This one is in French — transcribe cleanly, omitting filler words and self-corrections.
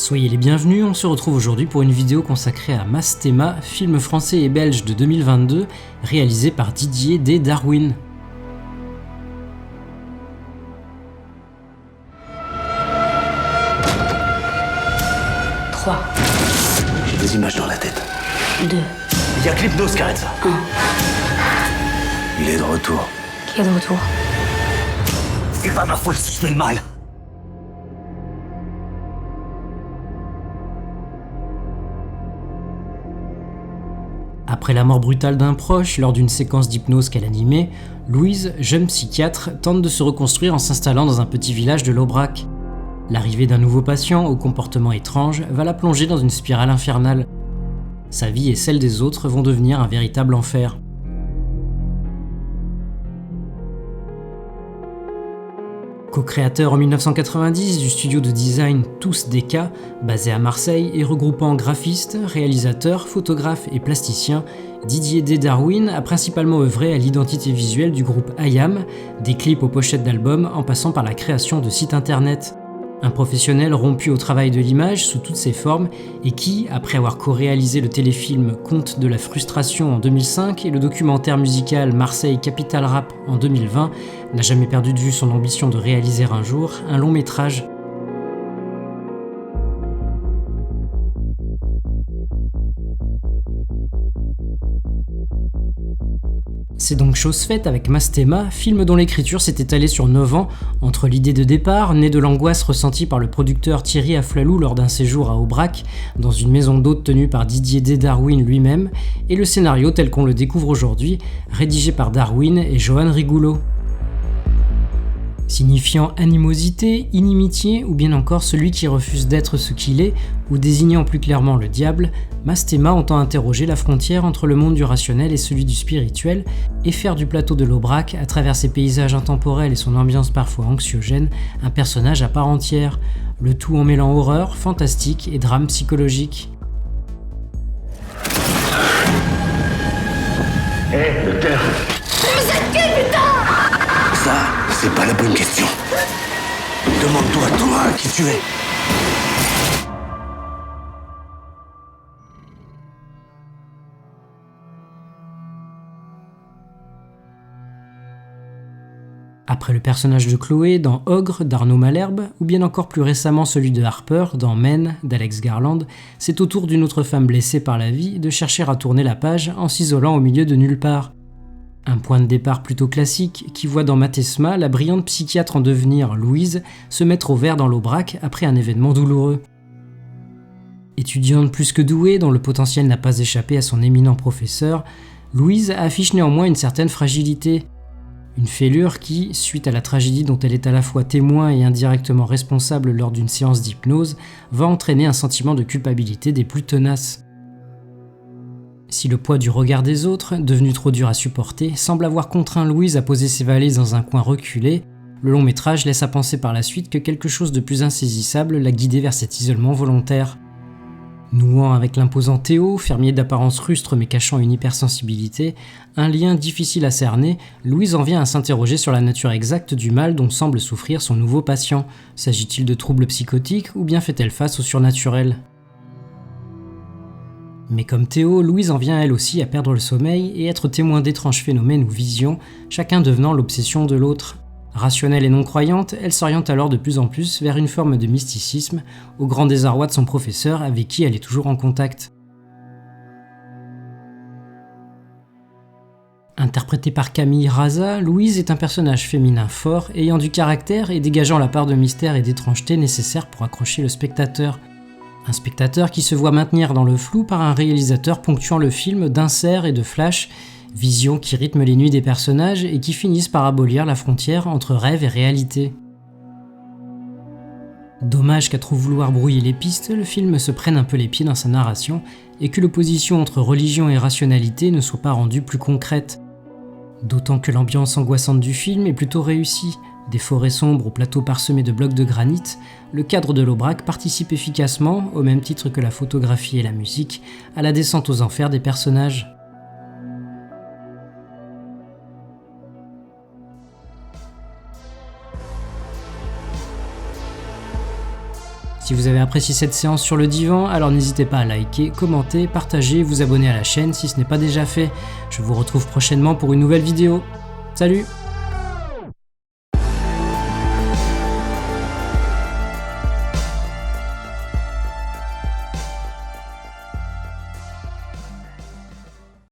Soyez les bienvenus, on se retrouve aujourd'hui pour une vidéo consacrée à Mastéma, film français et belge de 2022, réalisé par Didier D. Darwin. Trois. J'ai des images dans la tête. 2. Il y a que l'hypnose qui arrête ça. 1. Il est de retour. Qui est de retour? C'est pas ma faute si je fais le mal. Après la mort brutale d'un proche lors d'une séquence d'hypnose qu'elle animait, Louise, jeune psychiatre, tente de se reconstruire en s'installant dans un petit village de l'Aubrac. L'arrivée d'un nouveau patient au comportement étrange va la plonger dans une spirale infernale. Sa vie et celle des autres vont devenir un véritable enfer. Co-créateur en 1990 du studio de design Tous des Cas, basé à Marseille et regroupant graphistes, réalisateurs, photographes et plasticiens, Didier D. Darwin a principalement œuvré à l'identité visuelle du groupe IAM, des clips aux pochettes d'albums en passant par la création de sites internet. Un professionnel rompu au travail de l'image sous toutes ses formes et qui, après avoir co-réalisé le téléfilm Conte de la frustration en 2005 et le documentaire musical Marseille Capital Rap en 2020, n'a jamais perdu de vue son ambition de réaliser un jour un long métrage. C'est donc chose faite avec Mastéma, film dont l'écriture s'est étalée sur 9 ans, entre l'idée de départ, née de l'angoisse ressentie par le producteur Thierry Aflalou lors d'un séjour à Aubrac, dans une maison d'hôtes tenue par Didier D. Darwin lui-même, et le scénario tel qu'on le découvre aujourd'hui, rédigé par Darwin et Johan Rigoulot. Signifiant animosité, inimitié ou bien encore celui qui refuse d'être ce qu'il est, ou désignant plus clairement le diable, Mastéma entend interroger la frontière entre le monde du rationnel et celui du spirituel et faire du plateau de l'Aubrac, à travers ses paysages intemporels et son ambiance parfois anxiogène, un personnage à part entière, le tout en mêlant horreur, fantastique et drame psychologique. Hé, docteur. Vous êtes qui, putain? Ça, c'est pas la bonne question. Demande-toi, toi, qui tu es. Après le personnage de Chloé dans Ogre d'Arnaud Malherbe, ou bien encore plus récemment celui de Harper dans Men d'Alex Garland, c'est au tour d'une autre femme blessée par la vie de chercher à tourner la page en s'isolant au milieu de nulle part. Un point de départ plutôt classique qui voit dans Mastéma la brillante psychiatre en devenir, Louise, se mettre au vert dans l'Aubrac après un événement douloureux. Étudiante plus que douée dont le potentiel n'a pas échappé à son éminent professeur, Louise affiche néanmoins une certaine fragilité. Une fêlure qui, suite à la tragédie dont elle est à la fois témoin et indirectement responsable lors d'une séance d'hypnose, va entraîner un sentiment de culpabilité des plus tenaces. Si le poids du regard des autres, devenu trop dur à supporter, semble avoir contraint Louise à poser ses valises dans un coin reculé, le long métrage laisse à penser par la suite que quelque chose de plus insaisissable l'a guidée vers cet isolement volontaire. Nouant avec l'imposant Théo, fermier d'apparence rustre mais cachant une hypersensibilité, un lien difficile à cerner, Louise en vient à s'interroger sur la nature exacte du mal dont semble souffrir son nouveau patient. S'agit-il de troubles psychotiques ou bien fait-elle face au surnaturel ? Mais comme Théo, Louise en vient elle aussi à perdre le sommeil et être témoin d'étranges phénomènes ou visions, chacun devenant l'obsession de l'autre. Rationnelle et non croyante, elle s'oriente alors de plus en plus vers une forme de mysticisme, au grand désarroi de son professeur avec qui elle est toujours en contact. Interprétée par Camille Raza, Louise est un personnage féminin fort, ayant du caractère et dégageant la part de mystère et d'étrangeté nécessaire pour accrocher le spectateur. Un spectateur qui se voit maintenir dans le flou par un réalisateur ponctuant le film d'inserts et de flashs, visions qui rythment les nuits des personnages et qui finissent par abolir la frontière entre rêve et réalité. Dommage qu'à trop vouloir brouiller les pistes, le film se prenne un peu les pieds dans sa narration et que l'opposition entre religion et rationalité ne soit pas rendue plus concrète. D'autant que l'ambiance angoissante du film est plutôt réussie. Des forêts sombres aux plateaux parsemés de blocs de granit, le cadre de l'Aubrac participe efficacement, au même titre que la photographie et la musique, à la descente aux enfers des personnages. Si vous avez apprécié cette séance sur le divan, alors n'hésitez pas à liker, commenter, partager, vous abonner à la chaîne si ce n'est pas déjà fait. Je vous retrouve prochainement pour une nouvelle vidéo. Salut!